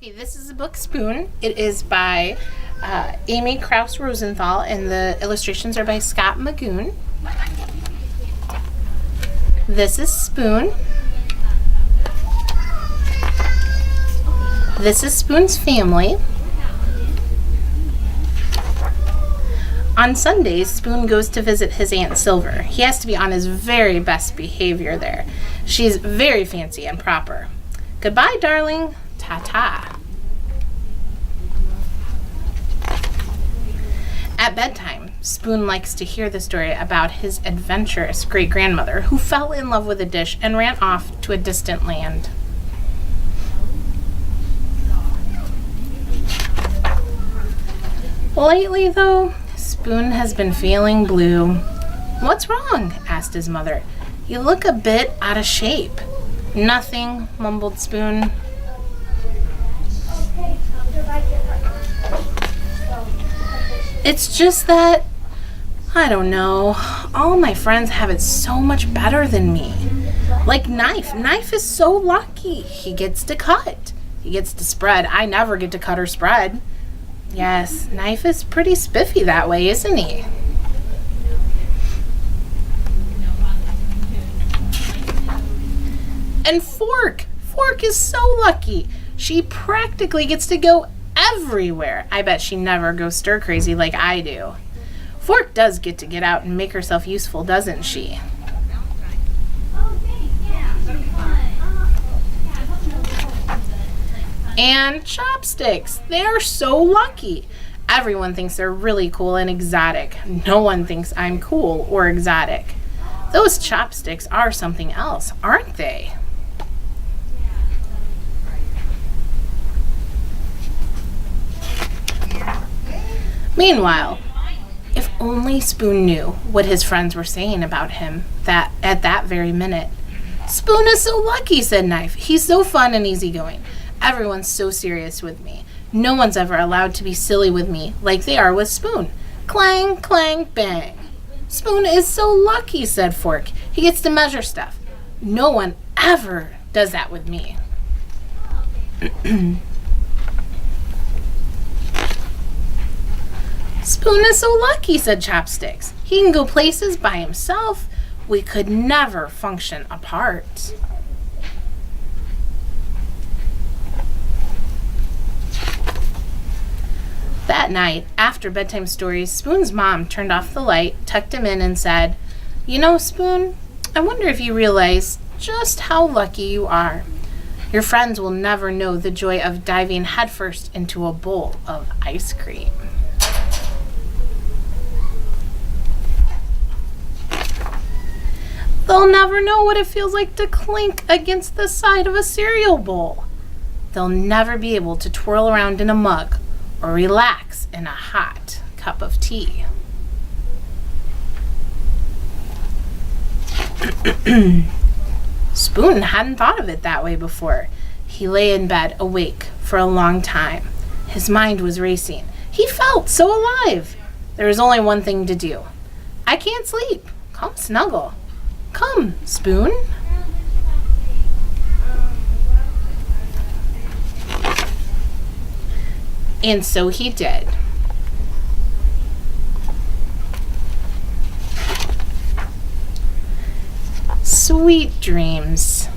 Hey, this is a book, Spoon. It is by Amy Krauss Rosenthal, and the illustrations are by Scott Magoon. This is Spoon. This is Spoon's family. On Sundays, Spoon goes to visit his Aunt Silver. He has to be on his very best behavior there. She's very fancy and proper. Goodbye, darling. Ta-ta. At bedtime, Spoon likes to hear the story about his adventurous great-grandmother who fell in love with a dish and ran off to a distant land. Lately, though, Spoon has been feeling blue. "What's wrong?" asked his mother. "You look a bit out of shape." "Nothing," mumbled Spoon. "It's just that, I don't know, all my friends have it so much better than me. Like Knife. Knife is so lucky. He gets to cut. He gets to spread. I never get to cut or spread." "Yes, Knife is pretty spiffy that way, isn't he?" "And Fork. Fork is so lucky. She practically gets to go everywhere. I bet she never goes stir crazy like I do. Fork does get to get out and make herself useful, doesn't she?" "And Chopsticks. They're so lucky. Everyone thinks they're really cool and exotic. No one thinks I'm cool or exotic. Those Chopsticks are something else, aren't they?" Meanwhile, if only Spoon knew what his friends were saying about him at that very minute. "Spoon is so lucky," said Knife. "He's so fun and easygoing. Everyone's so serious with me. No one's ever allowed to be silly with me like they are with Spoon. Clang, clang, bang." "Spoon is so lucky," said Fork. "He gets to measure stuff. No one ever does that with me." "Spoon is so lucky," said Chopsticks. "He can go places by himself. We could never function apart." That night, after bedtime stories, Spoon's mom turned off the light, tucked him in, and said, "You know, Spoon, I wonder if you realize just how lucky you are. Your friends will never know the joy of diving headfirst into a bowl of ice cream." "They'll never know what it feels like to clink against the side of a cereal bowl. They'll never be able to twirl around in a mug or relax in a hot cup of tea." Spoon hadn't thought of it that way before. He lay in bed awake for a long time. His mind was racing. He felt so alive. There was only one thing to do. "I can't sleep. Come snuggle. Come, Spoon." And so he did. Sweet dreams.